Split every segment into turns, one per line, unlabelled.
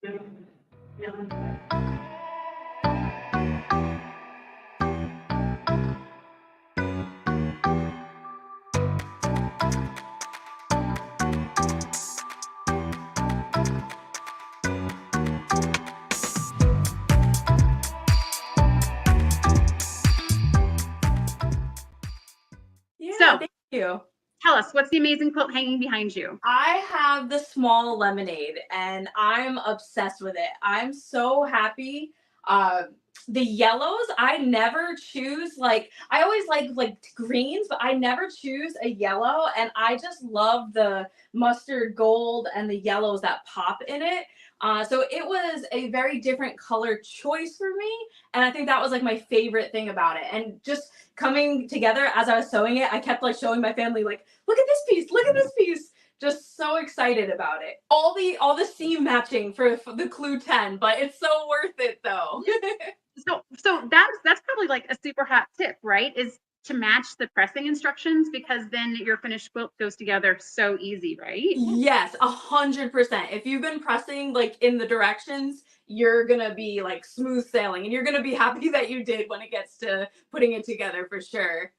Yeah,
So,
thank you.
tell us, what's the amazing quilt hanging behind you?
I have the small lemonade and I'm obsessed with it. I'm so happy. Uh, the yellows, I never choose I always like greens, but I never choose a yellow. And I just love the mustard gold and the yellows that pop in it. So it was a very different color choice for me. And I think that was like my favorite thing about it. And just coming together as I was sewing it, I kept like showing my family, like, look at this piece, look at this piece, just so excited about it. All the seam matching for the Clue 10, but it's so worth it though.
So that's probably like a super hot tip, right? Is to match the pressing instructions, because then your finished quilt goes together so easy, right?
Yes, 100%. If you've been pressing like in the directions, you're gonna be like smooth sailing, and you're gonna be happy that you did when it gets to putting it together for sure.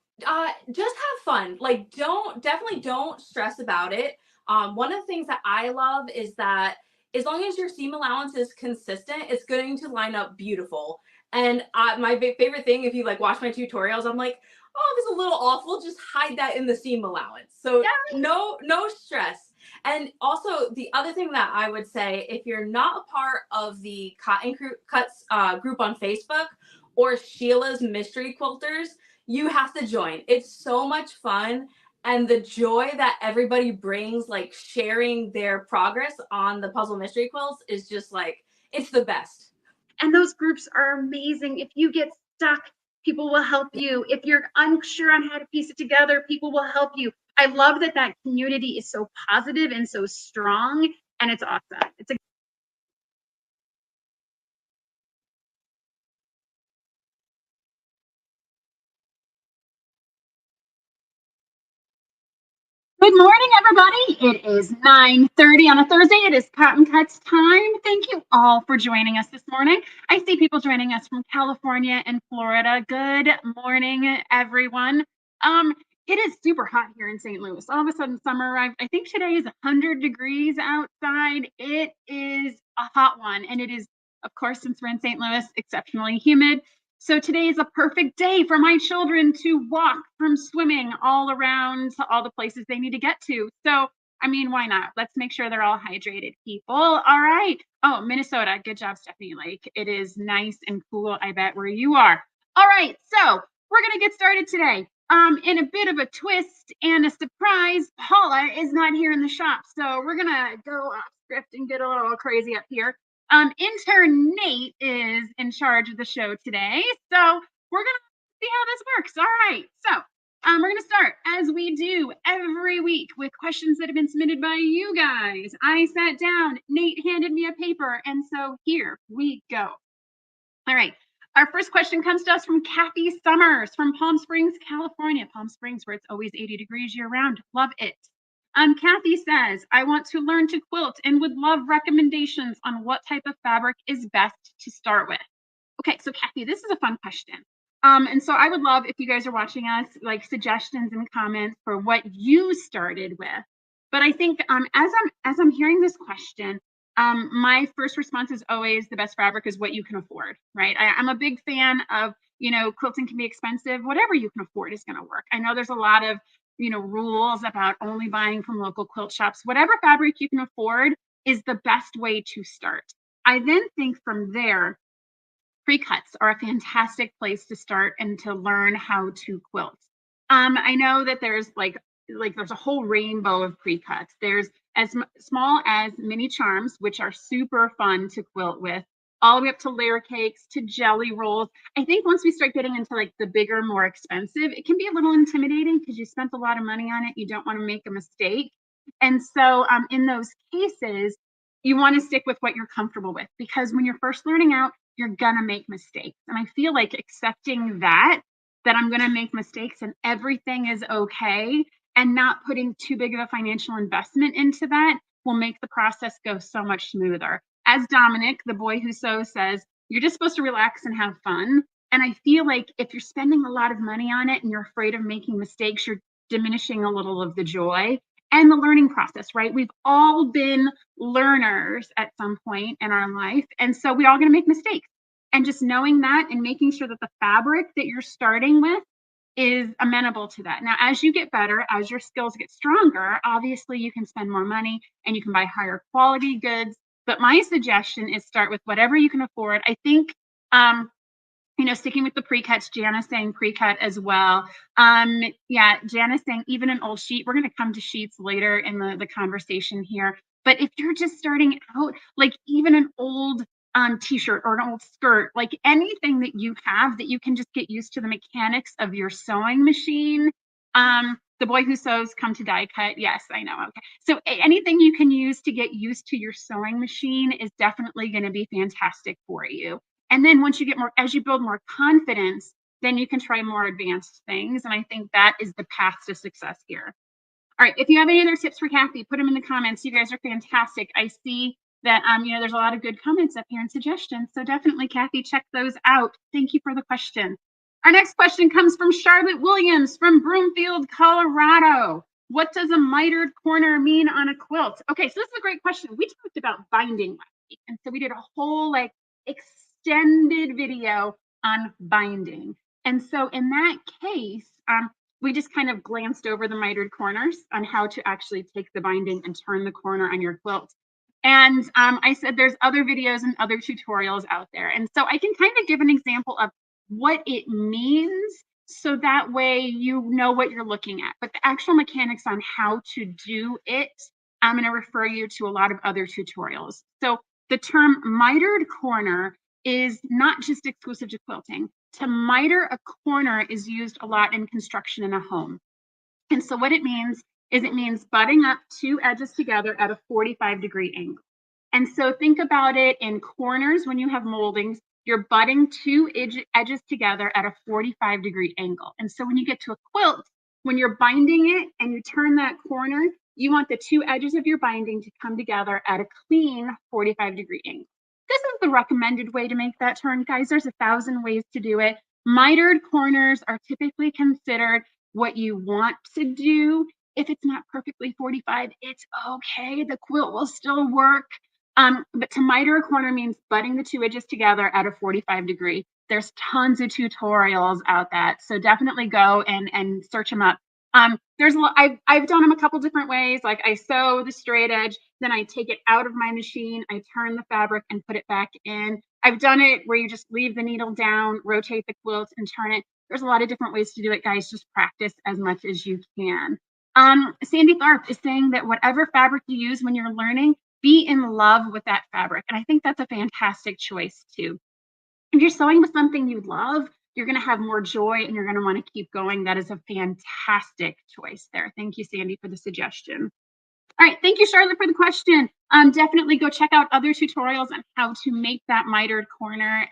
Just have fun. Like, don't stress about it. One of the things that I love is that as long as your seam allowance is consistent, it's going to line up beautiful. And my favorite thing, if you like watch my tutorials, I'm like, oh, if it's a little off, we'll just hide that in the seam allowance. So
Yeah.
no stress. And also, the other thing that I would say, if you're not a part of the Cotton Cuts group on Facebook or Sheila's Mystery Quilters, you have to join. It's so much fun. And the joy that everybody brings, like sharing their progress on the puzzle mystery quilts, is just like, it's the best.
And those groups are amazing. If you get stuck, people will help you. If you're unsure on how to piece it together, people will help you. I love that that community is so positive and so strong, and it's awesome. It's a Good morning, everybody. It is 9:30 on a Thursday. It is Cotton Cuts time. Thank you all for joining us this morning. I see people joining us from California and Florida. Good morning, everyone. It is super hot here in St. Louis. All of a sudden, summer arrived. I think today is 100 degrees outside. It is a hot one, and it is, of course, since we're in St. Louis, exceptionally humid. So today is a perfect day for my children to walk from swimming all around to all the places they need to get to. So, I mean, why not? Let's make sure they're all hydrated, people. All right. Oh, Minnesota. Good job, Stephanie. Like, it is nice and cool, I bet, where you are. All right. So we're going to get started today. In a bit of a twist and a surprise, Paula is not here in the shop. So we're going to go off script and get a little crazy up here. Intern Nate is in charge of the show today. So we're going to see how this works. All right. So we're going to start, as we do every week, with questions that have been submitted by you guys. I sat down, Nate handed me a paper, and so here we go. All right. Our first question comes to us from Kathy Summers from Palm Springs, California. Palm Springs, where it's always 80 degrees year round. Love it. Kathy says, I want to learn to quilt and would love recommendations on what type of fabric is best to start with. Okay, so Kathy, this is a fun question. And so I would love, if you guys are watching us, like suggestions and comments for what you started with. But I think as I'm hearing this question, my first response is always the best fabric is what you can afford, right? I'm a big fan of, quilting can be expensive. Whatever you can afford is going to work. I know there's a lot of rules about only buying from local quilt shops. Whatever fabric you can afford is the best way to start. I then think from there, pre-cuts are a fantastic place to start and to learn how to quilt. I know that there's there's a whole rainbow of pre-cuts. There's as small as mini charms, which are super fun to quilt with, all the way up to layer cakes, to jelly rolls. I think once we start getting into like the bigger, more expensive, it can be a little intimidating because you spent a lot of money on it. You don't want to make a mistake. And so in those cases, you want to stick with what you're comfortable with, because when you're first learning out, you're going to make mistakes. And I feel like accepting that I'm going to make mistakes and everything is okay, and not putting too big of a financial investment into that will make the process go so much smoother. as Dominic, the boy who sews, says, you're just supposed to relax and have fun. And I feel like if you're spending a lot of money on it and you're afraid of making mistakes, you're diminishing a little of the joy and the learning process, right? We've all been learners at some point in our life. And so we're all going to make mistakes. And just knowing that and making sure that the fabric that you're starting with is amenable to that. Now, as you get better, as your skills get stronger, obviously you can spend more money and you can buy higher quality goods. But my suggestion is start with whatever you can afford. I think, sticking with the pre-cuts, Jana's saying pre-cut as well. Yeah, Jana's saying even an old sheet. We're going to come to sheets later in the conversation here. But if you're just starting out, like even an old t-shirt or an old skirt, like anything that you have that you can just get used to the mechanics of your sewing machine. The boy who sews come to die cut. Yes, I know. Okay. So anything you can use to get used to your sewing machine is definitely going to be fantastic for you. And then once you get more, as you build more confidence, then you can try more advanced things. And I think that is the path to success here. All right. If you have any other tips for Kathy, put them in the comments. You guys are fantastic. I see that, there's a lot of good comments up here and suggestions. So definitely, Kathy, check those out. Thank you for the question. Our next question comes from Charlotte Williams from Broomfield, Colorado. What does a mitered corner mean on a quilt? Okay, so this is a great question. We talked about binding last week. And so we did a whole extended video on binding. And so in that case, we just kind of glanced over the mitered corners on how to actually take the binding and turn the corner on your quilt. And I said there's other videos and other tutorials out there. And so I can kind of give an example of what it means so that way you know what you're looking at. But the actual mechanics on how to do it, I'm going to refer you to a lot of other tutorials. So the term mitered corner is not just exclusive to quilting. To miter a corner is used a lot in construction in a home. And so what it means is it means butting up two edges together at a 45-degree angle. And so think about it in corners when you have moldings, you're butting two edges together at a 45-degree angle. And so when you get to a quilt, when you're binding it and you turn that corner, you want the two edges of your binding to come together at a clean 45-degree angle. This is the recommended way to make that turn, guys. There's 1,000 ways to do it. Mitered corners are typically considered what you want to do. If it's not perfectly 45, it's okay. The quilt will still work. But to miter a corner means butting the two edges together at a 45-degree. There's tons of tutorials out that, so definitely go and search them up. I've done them a couple different ways. Like I sew the straight edge, then I take it out of my machine, I turn the fabric and put it back in. I've done it where you just leave the needle down, rotate the quilt and turn it. There's a lot of different ways to do it, guys. Just practice as much as you can. Sandy Tharp is saying that whatever fabric you use when you're learning, be in love with that fabric. And I think that's a fantastic choice too. If you're sewing with something you love, you're going to have more joy and you're going to want to keep going. That is a fantastic choice there. Thank you, Sandy, for the suggestion. All right. Thank you, Charlotte, for the question. Definitely go check out other tutorials on how to make that mitered corner.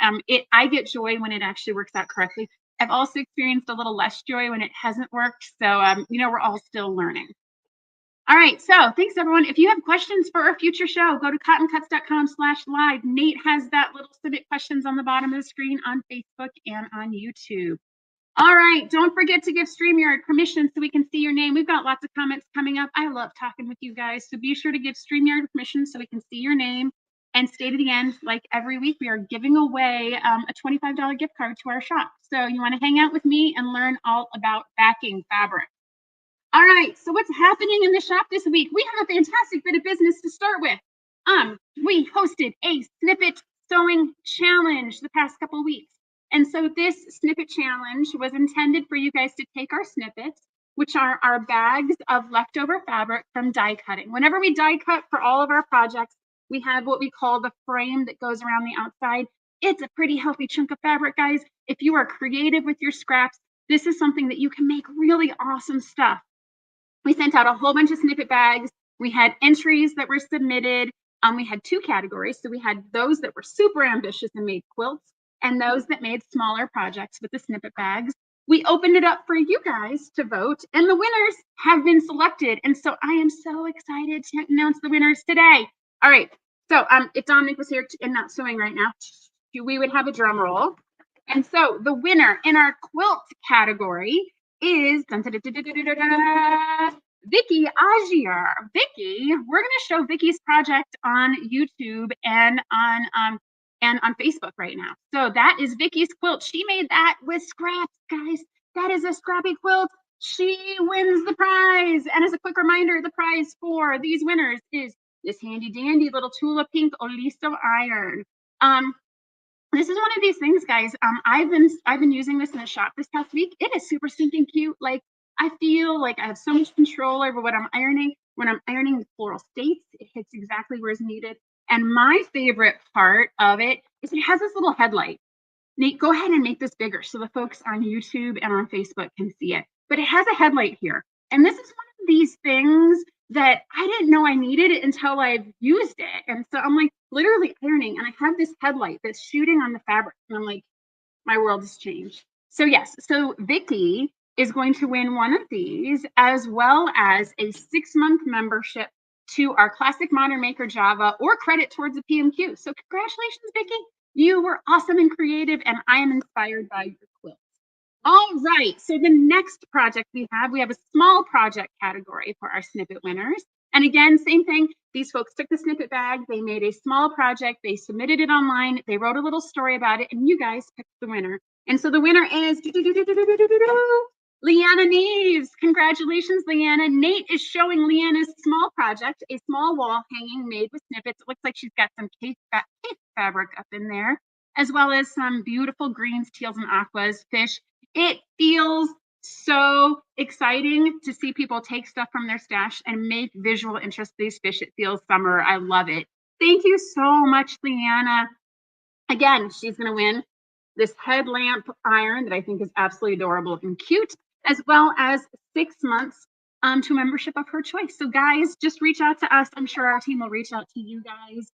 I get joy when it actually works out correctly. I've also experienced a little less joy when it hasn't worked. So, we're all still learning. All right, so thanks everyone. If you have questions for our future show, go to cottoncuts.com/live. Nate has that little submit questions on the bottom of the screen on Facebook and on YouTube. All right, don't forget to give StreamYard permission so we can see your name. We've got lots of comments coming up. I love talking with you guys, so be sure to give StreamYard permission so we can see your name. And stay to the end, like every week, we are giving away a $25 gift card to our shop. So you want to hang out with me and learn all about backing fabric. All right, so what's happening in the shop this week? We have a fantastic bit of business to start with. We hosted a snippet sewing challenge the past couple of weeks. And so this snippet challenge was intended for you guys to take our snippets, which are our bags of leftover fabric from die cutting. Whenever we die cut for all of our projects, we have what we call the frame that goes around the outside. It's a pretty healthy chunk of fabric, guys. If you are creative with your scraps, this is something that you can make really awesome stuff. We sent out a whole bunch of snippet bags. We had entries that were submitted. We had two categories. So we had those that were super ambitious and made quilts and those that made smaller projects with the snippet bags. We opened it up for you guys to vote and the winners have been selected. And so I am so excited to announce the winners today. All right. So if Dominic was here and not sewing right now, we would have a drum roll. And so the winner in our quilt category is Vicky Agier. Vicky, we're going to show Vicky's project on YouTube and on Facebook right now. So that is Vicky's quilt. She made that with scraps, guys. That is a scrappy quilt. She wins the prize. And as a quick reminder, the prize for these winners is this handy dandy little Tula Pink Oliso iron. This is one of these things, guys. I've been using this in the shop this past week. It is super stinking cute. Like, I feel like I have so much control over what I'm ironing. When I'm ironing the floral states, it hits exactly where it's needed. And my favorite part of it is it has this little headlight. Nate, go ahead and make this bigger so the folks on YouTube and on Facebook can see it. But it has a headlight here. And this is one of these things that I didn't know I needed it until I've used it. And so I'm like literally ironing and I have this headlight that's shooting on the fabric. And I'm like, my world has changed. So yes, so Vicky is going to win one of these as well as a 6-month membership to our Classic Modern Maker Java or credit towards a PMQ. So congratulations, Vicky. You were awesome and creative, and I am inspired by your quilt. All right, so the next project we have a small project category for our snippet winners. And again, same thing. These folks took the snippet bag, they made a small project, they submitted it online, they wrote a little story about it, and you guys picked the winner. And so the winner is Leanna Neves. Congratulations, Leanna. Nate is showing Leanna's small project, a small wall hanging made with snippets. It looks like she's got some cake fabric up in there, as well as some beautiful greens, teals, and aquas, fish. It feels so exciting to see people take stuff from their stash and make visual interest these fish. It feels summer. I love it. Thank you so much, Leanna. Again, she's going to win this headlamp iron that I think is absolutely adorable and cute, as well as 6 months to membership of her choice. So guys, just reach out to us. I'm sure our team will reach out to you guys.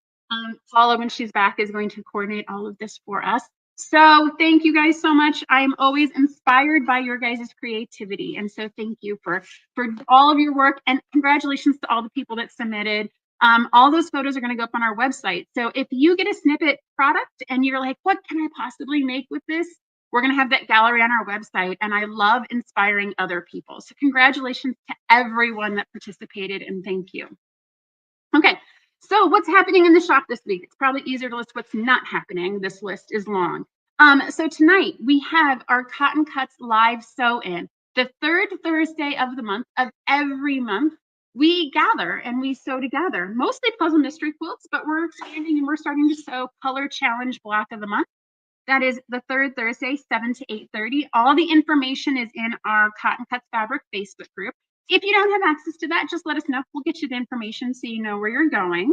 Paula, when she's back, is going to coordinate all of this for us. So thank you guys so much. I'm always inspired by your guys' creativity. And so thank you for all of your work, and congratulations to all the people that submitted. All those photos are going to go up on our website. So if you get a snippet product and you're like, what can I possibly make with this? We're going to have that gallery on our website. And I love inspiring other people. So congratulations to everyone that participated, and thank you. Okay, so what's happening in the shop this week? It's probably easier to list what's not happening. This list is long. So tonight we have our Cotton Cuts live sew-in. The third Thursday of the month, of every month, we gather and we sew together, mostly puzzle mystery quilts, but we're expanding and we're starting to sew color challenge block of the month. That is the third Thursday, 7 to 8:30. All the information is in our Cotton Cuts Fabric Facebook group. If you don't have access to that, just let us know. We'll get you the information so you know where you're going.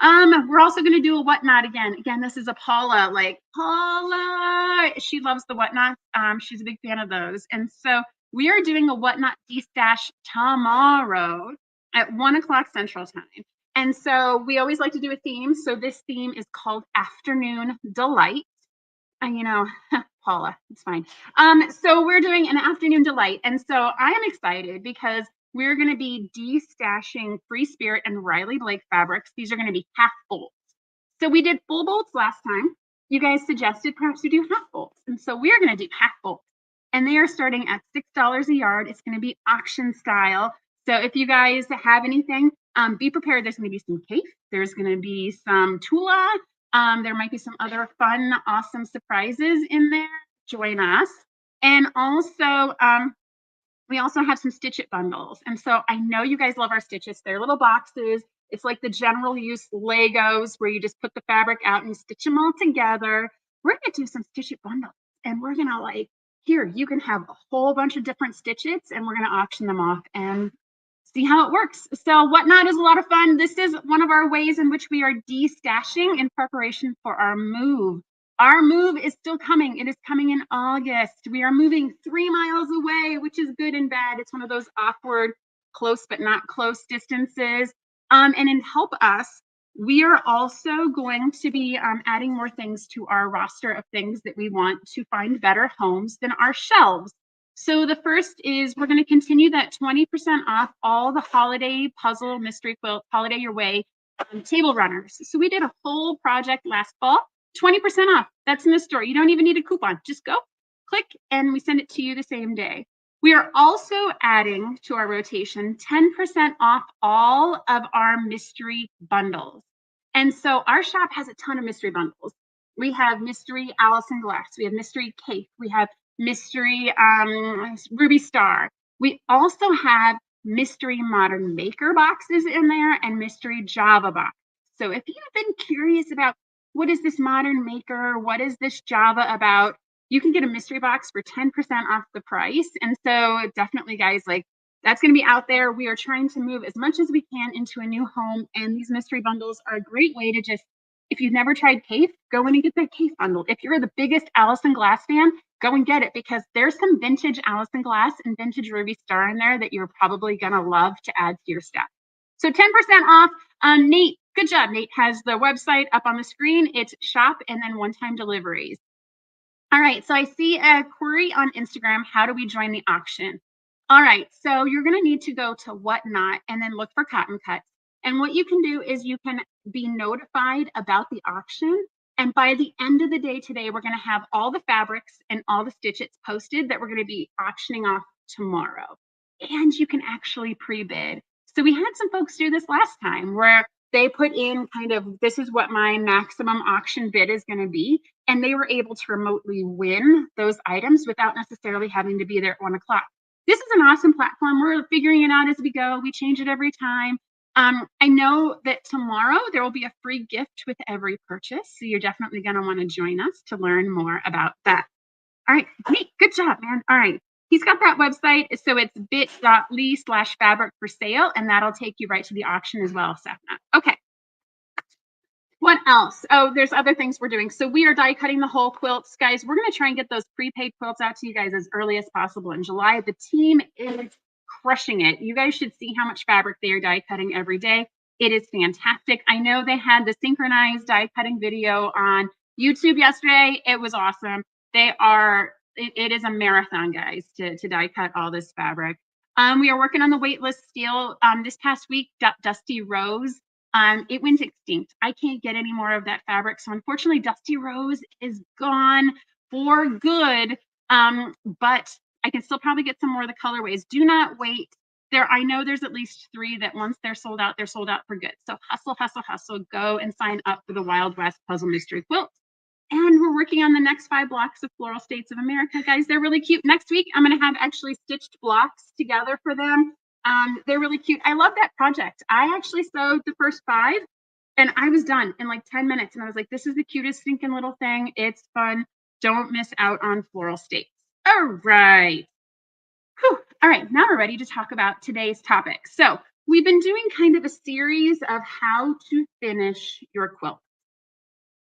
We're also going to do a whatnot again. Again, this is a Paula. Like Paula, she loves the whatnot. She's a big fan of those. And so we are doing a whatnot de-stash tomorrow at 1 o'clock Central Time. And so we always like to do a theme. So this theme is called Afternoon Delight. You know, Paula, it's fine. So we're doing an afternoon delight. And so I am excited because we're going to be de-stashing Free Spirit and Riley Blake fabrics. These are going to be half bolts. So we did full bolts last time. You guys suggested perhaps we do half bolts. And so we're going to do half bolts. And they are starting at $6 a yard. It's going to be auction style. So if you guys have anything, be prepared. There's going to be some cape. There's going to be some Tula. There might be some other fun, awesome surprises in there. Join us. And also, we also have some Stitch It bundles. And so I know you guys love our stitches. They're little boxes. It's like the general use Legos where you just put the fabric out and you stitch them all together. We're going to do some Stitch It bundles. And we're going to like, here, you can have a whole bunch of different Stitch Its and we're going to auction them off and see how it works. So whatnot is a lot of fun. This is one of our ways in which we are de-stashing in preparation for our move. Our move is still coming. It is coming in August. We are moving 3 miles away, which is good and bad. It's one of those awkward, close but not close distances. And in help us, we are also going to be adding more things to our roster of things that we want to find better homes than our shelves. So the first is we're going to continue that 20% off all the holiday puzzle mystery quilt, Holiday Your Way table runners. So we did a whole project last fall, 20% off. That's in the store. You don't even need a coupon. Just go, click, and we send it to you the same day. We are also adding to our rotation 10% off all of our mystery bundles. And so our shop has a ton of mystery bundles. We have mystery Allison Glass. We have mystery Cake. We have mystery Ruby Star. We also have mystery modern maker boxes in there and mystery Java box. So if you've been curious about what is this modern maker, what is this Java about, you can get a mystery box for 10% off the price. And so definitely, guys, like that's going to be out there. We are trying to move as much as we can into a new home, and these mystery bundles are a great way to just, if you've never tried Cave, go in and get that Cave bundle. If you're the biggest Allison Glass fan, go and get it, because there's some vintage Allison Glass and vintage Ruby Star in there that you're probably going to love to add to your stack. So 10% off. Nate, good job. Nate has the website up on the screen. It's shop and then one-time deliveries. All right, so I see a query on Instagram. How do we join the auction? All right, so you're going to need to go to Whatnot and then look for Cotton Cuts. And what you can do is you can be notified about the auction. And by the end of the day today, we're going to have all the fabrics and all the stitches posted that we're going to be auctioning off tomorrow. And you can actually pre-bid. So we had some folks do this last time where they put in kind of, this is what my maximum auction bid is going to be. And they were able to remotely win those items without necessarily having to be there at 1 o'clock. This is an awesome platform. We're figuring it out as we go. We change it every time. I know that tomorrow there will be a free gift with every purchase. So you're definitely going to want to join us to learn more about that. All right, Nate, good job, man. All right. He's got that website. So it's bit.ly/fabric for sale. And that'll take you right to the auction as well, Safna. Okay. What else? Oh, there's other things we're doing. So we are die cutting the whole quilts. Guys, we're going to try and get those prepaid quilts out to you guys as early as possible in July. The team is crushing it. You guys should see how much fabric they are die cutting every day. It is fantastic. I know they had the synchronized die cutting video on YouTube yesterday. It was awesome. It is a marathon, guys, to die cut all this fabric. We are working on the weightless steel. This past week, Dusty Rose, it went extinct. I can't get any more of that fabric. So unfortunately, Dusty Rose is gone for good. But I can still probably get some more of the colorways. Do not wait. I know there's at least 3 that once they're sold out for good. So hustle, hustle, hustle. Go and sign up for the Wild West Puzzle Mystery Quilt. And we're working on the next 5 blocks of Floral States of America, guys. They're really cute. Next week, I'm going to have actually stitched blocks together for them. They're really cute. I love that project. I actually sewed the first 5 and I was done in like 10 minutes. And I was like, this is the cutest stinking little thing. It's fun. Don't miss out on Floral States. All right. Whew. All right. Now we're ready to talk about today's topic. So we've been doing kind of a series of how to finish your quilt.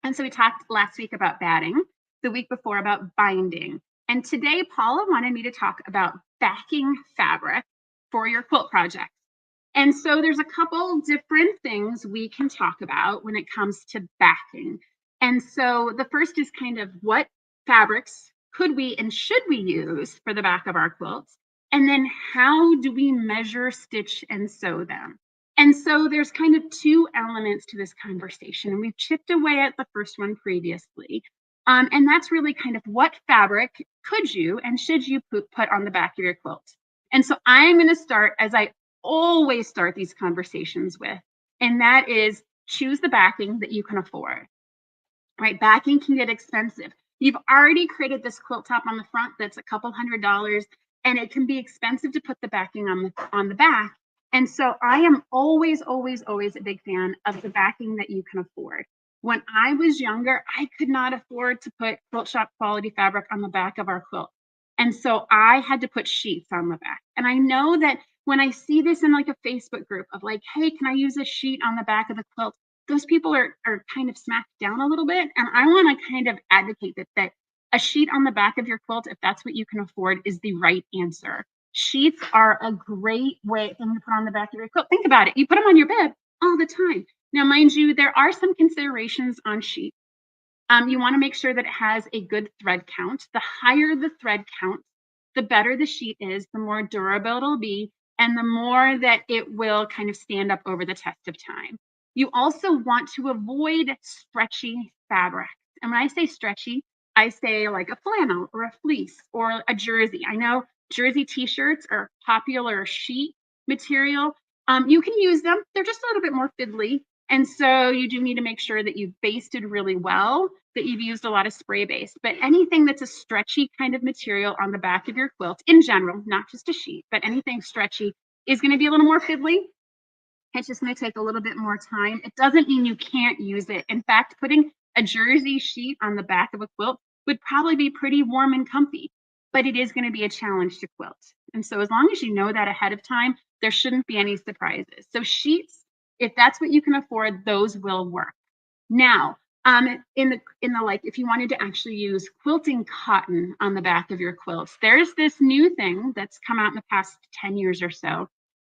And so we talked last week about batting, the week before about binding. And today, Paula wanted me to talk about backing fabric for your quilt project. And so there's a couple different things we can talk about when it comes to backing. And so the first is kind of what fabrics could we and should we use for the back of our quilts? And then how do we measure, stitch, and sew them? And so there's kind of 2 elements to this conversation. And we've chipped away at the first one previously. And that's really kind of what fabric could you and should you put on the back of your quilt? And so I'm going to start as I always start these conversations with, and that is choose the backing that you can afford. Right? Backing can get expensive. You've already created this quilt top on the front that's a couple $100, and it can be expensive to put the backing on the back. And so I am always, always, always a big fan of the backing that you can afford. When I was younger, I could not afford to put quilt shop quality fabric on the back of our quilt. And so I had to put sheets on the back. And I know that when I see this in like a Facebook group of like, hey, can I use a sheet on the back of the quilt? Those people are kind of smacked down a little bit. And I want to kind of advocate that a sheet on the back of your quilt, if that's what you can afford, is the right answer. Sheets are a great thing to put on the back of your quilt. Think about it. You put them on your bed all the time. Now, mind you, there are some considerations on sheets. You want to make sure that it has a good thread count. The higher the thread count, the better the sheet is, the more durable it'll be, and the more that it will kind of stand up over the test of time. You also want to avoid stretchy fabrics. And when I say stretchy, I say like a flannel or a fleece or a jersey. I know jersey t-shirts are popular sheet material. You can use them. They're just a little bit more fiddly. And so you do need to make sure that you've basted really well, that you've used a lot of spray base. But anything that's a stretchy kind of material on the back of your quilt in general, not just a sheet, but anything stretchy is going to be a little more fiddly. It's just going to take a little bit more time. It doesn't mean you can't use it. In fact, putting a jersey sheet on the back of a quilt would probably be pretty warm and comfy, but it is going to be a challenge to quilt. And so as long as you know that ahead of time, there shouldn't be any surprises. So sheets, if that's what you can afford, those will work. Now, in the like, if you wanted to actually use quilting cotton on the back of your quilts, there's this new thing that's come out in the past 10 years or so,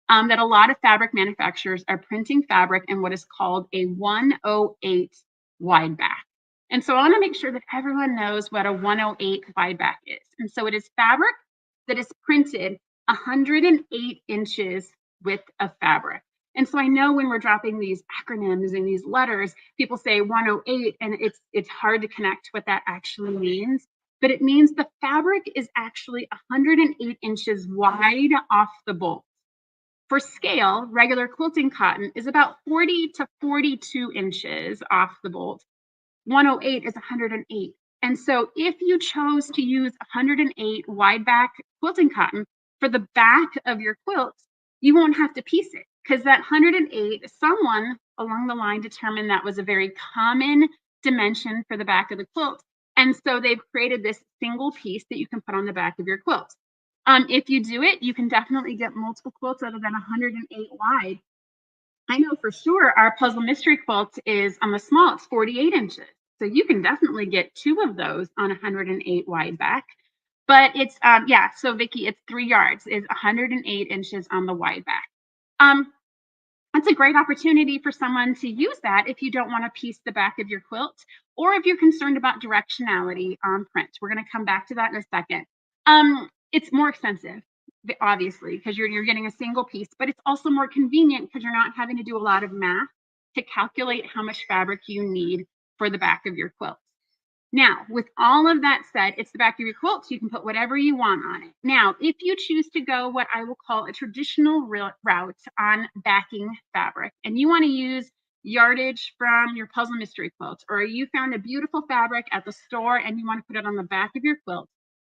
that a lot of fabric manufacturers are printing fabric in what is called a 108 wide back. And so I want to make sure that everyone knows what a 108 wide back is. And so it is fabric that is printed 108 inches width of fabric. And so I know when we're dropping these acronyms and these letters, people say 108, and it's hard to connect what that actually means. But it means the fabric is actually 108 inches wide off the bolt. For scale, regular quilting cotton is about 40 to 42 inches off the bolt. 108 is 108. And so if you chose to use 108 wide back quilting cotton for the back of your quilt, you won't have to piece it, because that 108, someone along the line determined that was a very common dimension for the back of the quilt. And so they've created this single piece that you can put on the back of your quilt. If you do it, you can definitely get multiple quilts other than 108 wide. I know for sure our puzzle mystery quilt is on the small, it's 48 inches. So you can definitely get 2 of those on 108 wide back. But it's, yeah, so Vicki, it's 3 yards, is 108 inches on the wide back. That's a great opportunity for someone to use that if you don't want to piece the back of your quilt, or if you're concerned about directionality on print. We're going to come back to that in a second. It's more expensive, obviously, because you're getting a single piece, but it's also more convenient because you're not having to do a lot of math to calculate how much fabric you need for the back of your quilt. Now, with all of that said, it's the back of your quilt, so you can put whatever you want on it. Now, if you choose to go what I will call a traditional route on backing fabric, and you want to use yardage from your puzzle mystery quilt, or you found a beautiful fabric at the store and you want to put it on the back of your quilt,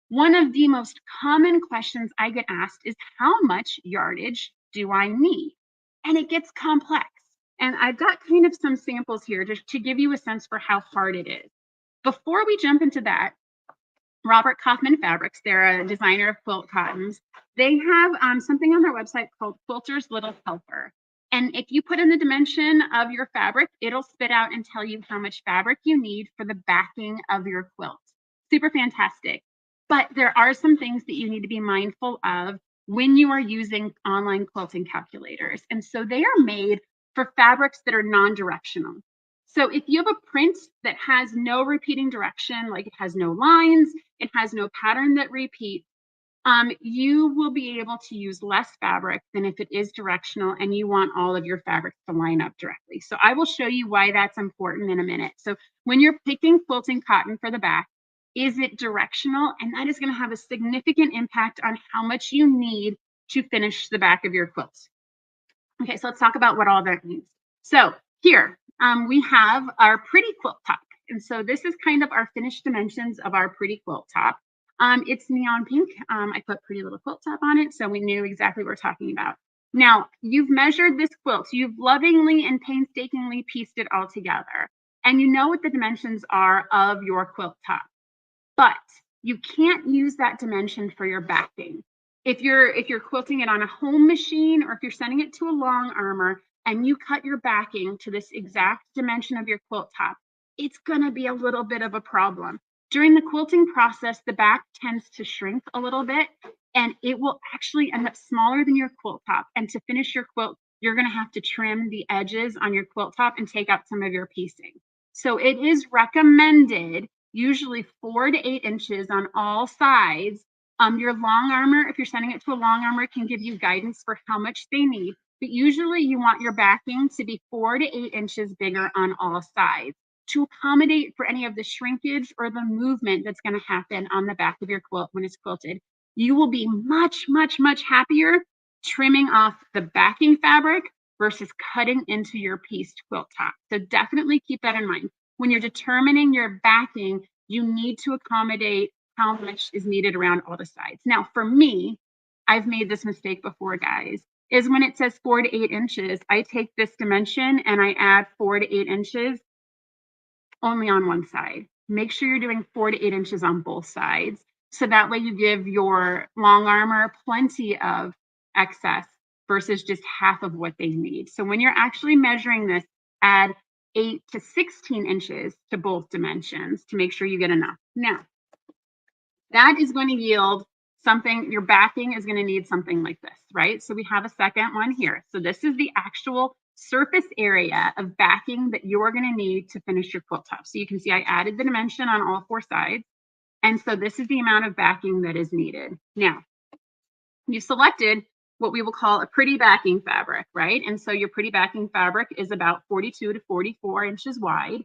one of the most common questions I get asked is, how much yardage do I need? And it gets complex. And I've got kind of some samples here just to give you a sense for how hard it is. Before we jump into that, Robert Kaufman Fabrics, they're a designer of quilt cottons. They have something on their website called Quilter's Little Helper. And if you put in the dimension of your fabric, it'll spit out and tell you how much fabric you need for the backing of your quilt. Super fantastic. But there are some things that you need to be mindful of when you are using online quilting calculators. And so they are made for fabrics that are non-directional. So if you have a print that has no repeating direction, like it has no lines, it has no pattern that repeats, you will be able to use less fabric than if it is directional and you want all of your fabrics to line up directly. So I will show you why that's important in a minute. So when you're picking quilting cotton for the back, is it directional? And that is going to have a significant impact on how much you need to finish the back of your quilt. Okay, so let's talk about what all that means. So here, we have our pretty quilt top. And so this is kind of our finished dimensions of our pretty quilt top. It's neon pink. I put pretty little quilt top on it, so we knew exactly what we're talking about. Now, you've measured this quilt. You've lovingly and painstakingly pieced it all together. And you know what the dimensions are of your quilt top. But you can't use that dimension for your backing. If you're quilting it on a home machine, or if you're sending it to a long armor and you cut your backing to this exact dimension of your quilt top, it's going to be a little bit of a problem. During the quilting process, the back tends to shrink a little bit, and it will actually end up smaller than your quilt top. And to finish your quilt, you're going to have to trim the edges on your quilt top and take out some of your piecing. So it is recommended usually 4 to 8 inches on all sides. Your long armor, if you're sending it to a long armor, can give you guidance for how much they need. but usually you want your backing to be 4 to 8 inches bigger on all sides to accommodate for any of the shrinkage or the movement that's going to happen on the back of your quilt when it's quilted. You will be much, much, much happier trimming off the backing fabric versus cutting into your pieced quilt top. So definitely keep that in mind. When you're determining your backing, you need to accommodate how much is needed around all the sides. Now, for me, I've made this mistake before, guys, is when it says 4 to 8 inches, I take this dimension and I add 4 to 8 inches only on one side. Make sure you're doing 4 to 8 inches on both sides. So that way you give your long armor plenty of excess versus just half of what they need. So when you're actually measuring this, add 8 to 16 inches to both dimensions to make sure you get enough. Now, that is going to yield something, your backing is going to need something like this, right? So we have a second one here. So this is the actual surface area of backing that you're going to need to finish your quilt top. So you can see I added the dimension on all 4 sides. And so this is the amount of backing that is needed. Now, you selected what we will call a pretty backing fabric, right? And so your pretty backing fabric is about 42 to 44 inches wide.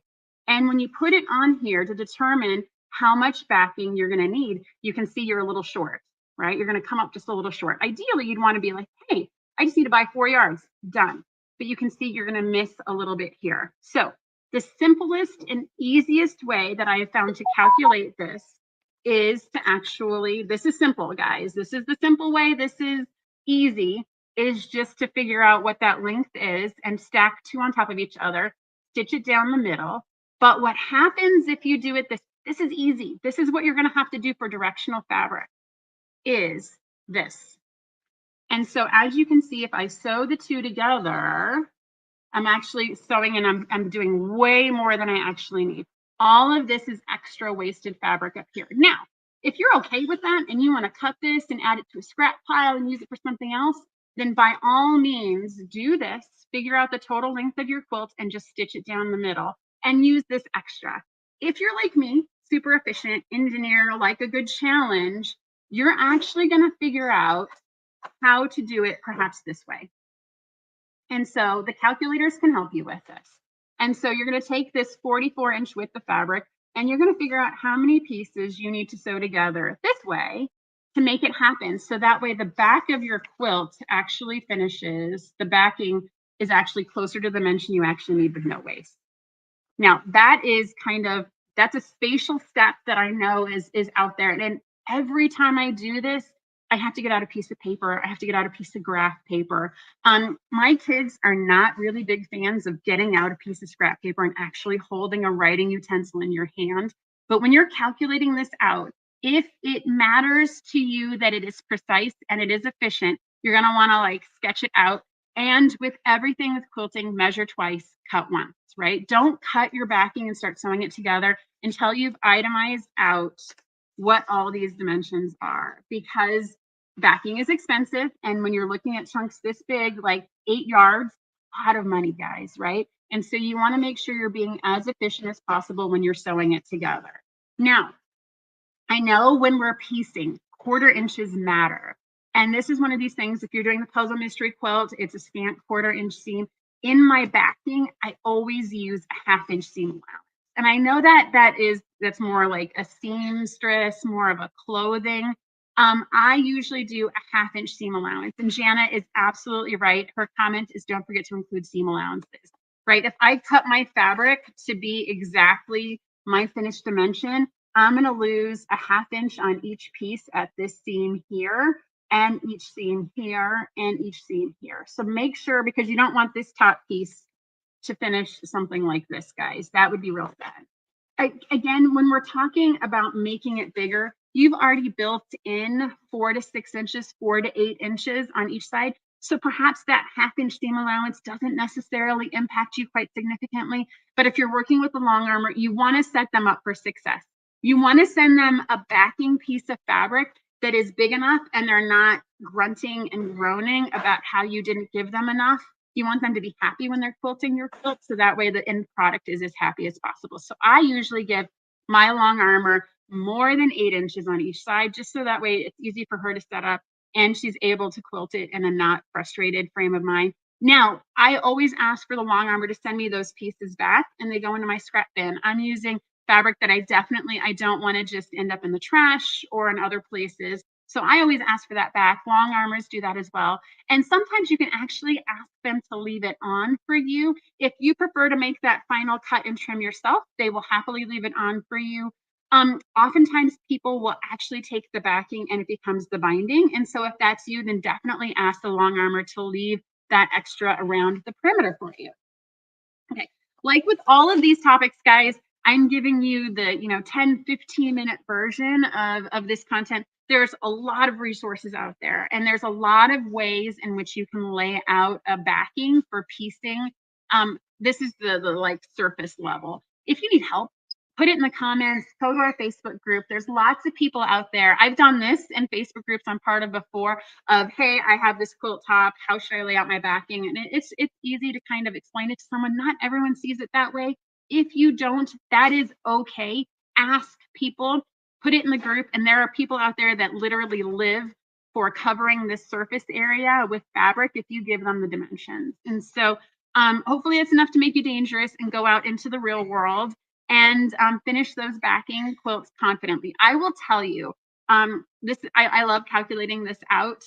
And when you put it on here to determine how much backing you're going to need, you can see you're a little short, right? You're going to come up just a little short. Ideally, you'd want to be like, hey, I just need to buy 4 yards, done. But you can see you're going to miss a little bit here. So the simplest and easiest way that I have found to calculate this is to actually, this is simple, guys. This is the simple way. This is easy, is just to figure out what that length is and stack 2 on top of each other, stitch it down the middle. But what happens if you do it this is easy. This is what you're going to have to do for directional fabric, is this. And so as you can see, if I sew the 2 together, I'm actually sewing and I'm doing way more than I actually need. All of this is extra wasted fabric up here. Now, if you're okay with that and you want to cut this and add it to a scrap pile and use it for something else, then by all means do this, figure out the total length of your quilt and just stitch it down the middle and use this extra. If you're like me, super efficient engineer, like a good challenge, you're actually going to figure out how to do it perhaps this way. And so the calculators can help you with this. And so you're going to take this 44-inch width of fabric and you're going to figure out how many pieces you need to sew together this way to make it happen. So that way the back of your quilt actually finishes, the backing is actually closer to the dimension you actually need with no waste. Now that is that's a spatial step that I know is out there. And every time I do this, I have to get out a piece of paper. I have to get out a piece of graph paper. My kids are not really big fans of getting out a piece of scrap paper and actually holding a writing utensil in your hand. But when you're calculating this out, if it matters to you that it is precise and it is efficient, you're going to want to like sketch it out. And with everything with quilting, measure twice, cut once, right? Don't cut your backing and start sewing it together until you've itemized out what all these dimensions are, because backing is expensive. And when you're looking at chunks this big, like 8 yards, a lot of money, guys, right? And so you want to make sure you're being as efficient as possible when you're sewing it together. Now, I know when we're piecing, 1/4 inches matter. And this is one of these things, if you're doing the puzzle mystery quilt, it's a scant 1/4 inch seam. In my backing, I always use a 1/2 inch seam allowance. And I know that's more like a seamstress, more of a clothing. I usually do a 1/2 inch seam allowance. And Jana is absolutely right. Her comment is don't forget to include seam allowances, right? If I cut my fabric to be exactly my finished dimension, I'm going to lose a 1/2 inch on each piece at this seam here, and each seam here, and each seam here. So make sure, because you don't want this top piece to finish something like this, guys. That would be real bad. Again, when we're talking about making it bigger, you've already built in 4 to 6 inches, 4 to 8 inches on each side. So perhaps that 1/2 inch seam allowance doesn't necessarily impact you quite significantly. But if you're working with the long armor, you want to set them up for success. You want to send them a backing piece of fabric that is big enough and they're not grunting and groaning about how you didn't give them enough. You want them to be happy when they're quilting your quilt, so that way the end product is as happy as possible. So I usually give my long armor more than 8 inches on each side, just so that way it's easy for her to set up and she's able to quilt it in a not frustrated frame of mind. Now, I always ask for the long armor to send me those pieces back and they go into my scrap bin. I'm using fabric that I don't want to just end up in the trash or in other places. So I always ask for that back. Long armors do that as well. And sometimes you can actually ask them to leave it on for you. If you prefer to make that final cut and trim yourself, they will happily leave it on for you. Oftentimes people will actually take the backing and it becomes the binding. And so if that's you, then definitely ask the long armor to leave that extra around the perimeter for you. Okay, like with all of these topics, guys, I'm giving you the 10-15 minute version of this content. There's a lot of resources out there, and there's a lot of ways in which you can lay out a backing for piecing. This is the like surface level. If you need help, put it in the comments, go to our Facebook group. There's lots of people out there. I've done this in Facebook groups I'm part of before of, hey, I have this quilt top. How should I lay out my backing? And it's easy to kind of explain it to someone. Not everyone sees it that way. If you don't, that is okay. Ask people, put it in the group. And there are people out there that literally live for covering this surface area with fabric if you give them the dimensions. And so hopefully it's enough to make you dangerous and go out into the real world and finish those backing quilts confidently. I will tell you, I love calculating this out.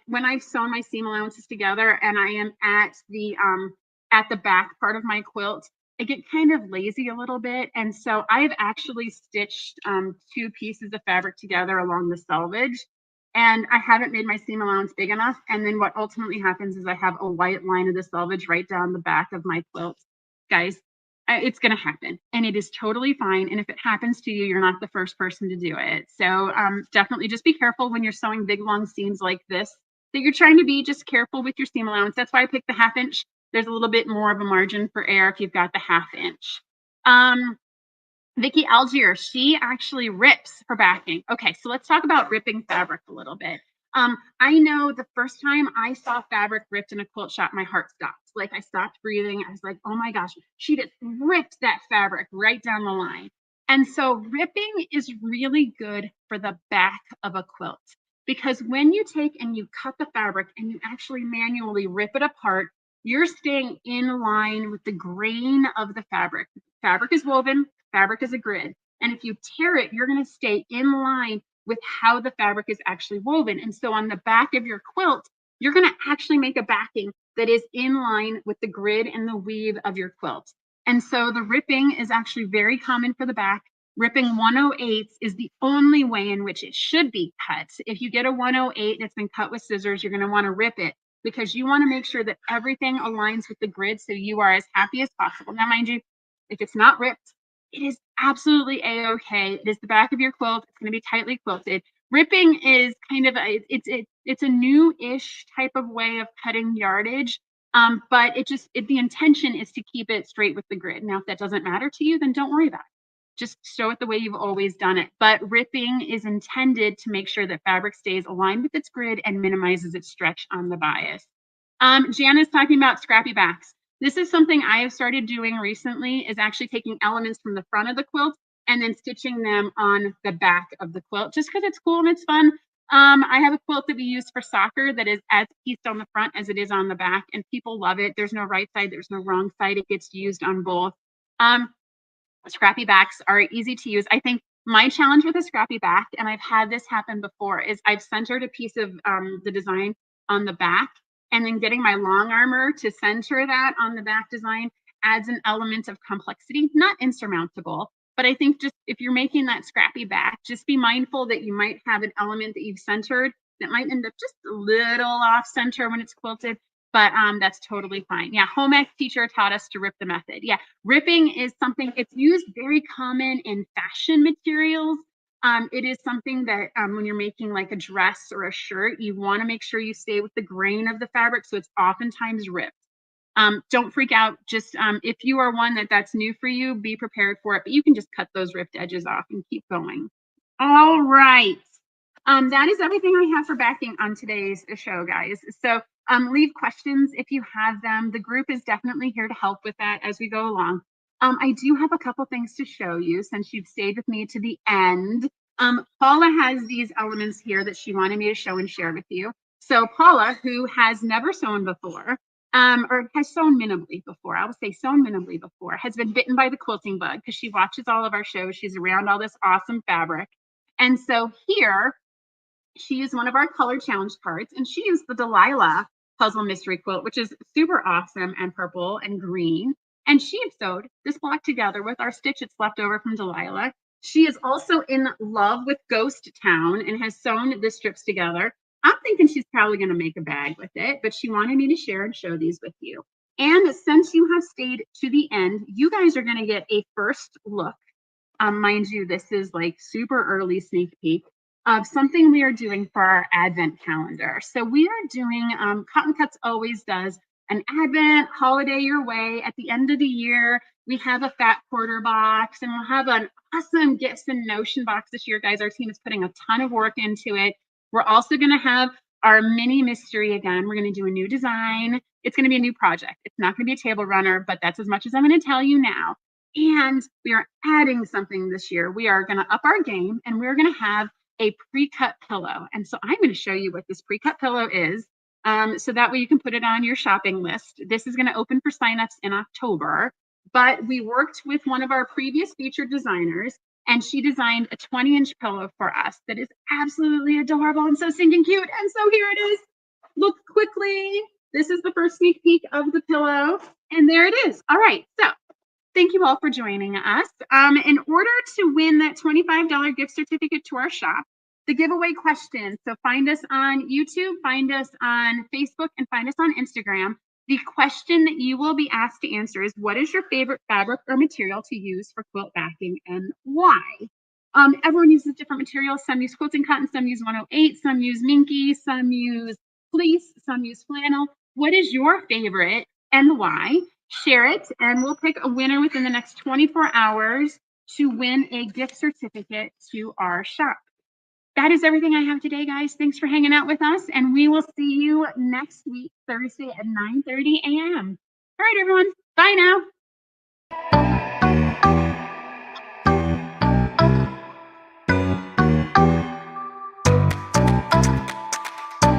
When I've sewn my seam allowances together and I am at the back part of my quilt, I get kind of lazy a little bit. And so I've actually stitched 2 pieces of fabric together along the selvage. And I haven't made my seam allowance big enough. And then what ultimately happens is I have a white line of the selvage right down the back of my quilt. Guys, it's going to happen and it is totally fine. And if it happens to you, you're not the first person to do it. So definitely just be careful when you're sewing big long seams like this that you're trying to be. Just careful with your seam allowance. That's why I picked the 1/2 inch. There's a little bit more of a margin for error if you've got the 1/2 inch. Vicky Algier, she actually rips her backing. Okay, so let's talk about ripping fabric a little bit. I know the first time I saw fabric ripped in a quilt shop, my heart stopped. Like I stopped breathing. I was like, oh my gosh, she just ripped that fabric right down the line. And so ripping is really good for the back of a quilt because when you take and you cut the fabric and you actually manually rip it apart, you're staying in line with the grain of the fabric. Fabric is woven, fabric is a grid. And if you tear it, you're going to stay in line with how the fabric is actually woven. And so on the back of your quilt, you're going to actually make a backing that is in line with the grid and the weave of your quilt. And so the ripping is actually very common for the back. Ripping 108s is the only way in which it should be cut. If you get a 108 and it's been cut with scissors, you're going to want to rip it because you want to make sure that everything aligns with the grid so you are as happy as possible. Now, mind you, if it's not ripped, it is absolutely a-okay. It is the back of your quilt. It's going to be tightly quilted. Ripping is kind of it's a new-ish type of way of cutting yardage, but the intention is to keep it straight with the grid. Now, if that doesn't matter to you, then don't worry about it. Just sew it the way you've always done it. But ripping is intended to make sure that fabric stays aligned with its grid and minimizes its stretch on the bias. Jana's talking about scrappy backs. This is something I have started doing recently, is actually taking elements from the front of the quilt and then stitching them on the back of the quilt, just because it's cool and it's fun. I have a quilt that we use for soccer that is as pieced on the front as it is on the back, and people love it. There's no right side, there's no wrong side. It gets used on both. Scrappy backs are easy to use. I think my challenge with a scrappy back, and I've had this happen before, is I've centered a piece of the design on the back, and then getting my long armor to center that on the back design adds an element of complexity, not insurmountable, but I think just if you're making that scrappy back, just be mindful that you might have an element that you've centered that might end up just a little off center when it's quilted, but that's totally fine. Yeah, home ec teacher taught us to rip the method. Yeah, ripping is something, it's used very common in fashion materials. It is something that when you're making like a dress or a shirt, you want to make sure you stay with the grain of the fabric. So it's oftentimes ripped. Don't freak out. Just if you are one that's new for you, be prepared for it. But you can just cut those ripped edges off and keep going. All right. That is everything I have for backing on today's show, guys. So leave questions if you have them. The group is definitely here to help with that as we go along. I do have a couple things to show you since you've stayed with me to the end. Paula has these elements here that she wanted me to show and share with you. So Paula, who has never sewn before, or has sewn minimally before. I would say sewn minimally before, has been bitten by the quilting bug because she watches all of our shows. She's around all this awesome fabric. And so here, she used one of our color challenge cards, and she used the Delilah puzzle mystery quilt, which is super awesome and purple and green. And she had sewed this block together with our stitches left over from Delilah. She is also in love with Ghost Town and has sewn the strips together. I'm thinking she's probably going to make a bag with it, but she wanted me to share and show these with you. And since you have stayed to the end, you guys are going to get a first look. Mind you, this is like super early sneak peek of something we are doing for our Advent calendar. So we are doing, Cotton Cuts always does an Advent holiday your way. At the end of the year, we have a fat quarter box, and we'll have an awesome gifts and notion box this year, guys. Our team is putting a ton of work into it. We're also going to have our mini mystery again. We're going to do a new design. It's going to be a new project. It's not going to be a table runner, but that's as much as I'm going to tell you now. And we are adding something this year. We are going to up our game, and we're going to have a pre-cut pillow. And so I'm going to show you what this pre-cut pillow is, so that way you can put it on your shopping list. This is going to open for signups in October, but we worked with one of our previous featured designers, and she designed a 20-inch pillow for us that is absolutely adorable and so stinking cute. And so here it is. Look quickly. This is the first sneak peek of the pillow, and there it is. All right, so thank you all for joining us. In order to win that $25 gift certificate to our shop, the giveaway question, so find us on YouTube, find us on Facebook, and find us on Instagram. The question that you will be asked to answer is, what is your favorite fabric or material to use for quilt backing and why? Everyone uses different materials. Some use quilting cotton, some use 108, some use minky, some use fleece, some use flannel. What is your favorite and why? Share it, and we'll pick a winner within the next 24 hours to win a gift certificate to our shop. That is everything I have today, guys. Thanks for hanging out with us, and we will see you next week, Thursday at 9:30 a.m. All right, everyone. Bye now.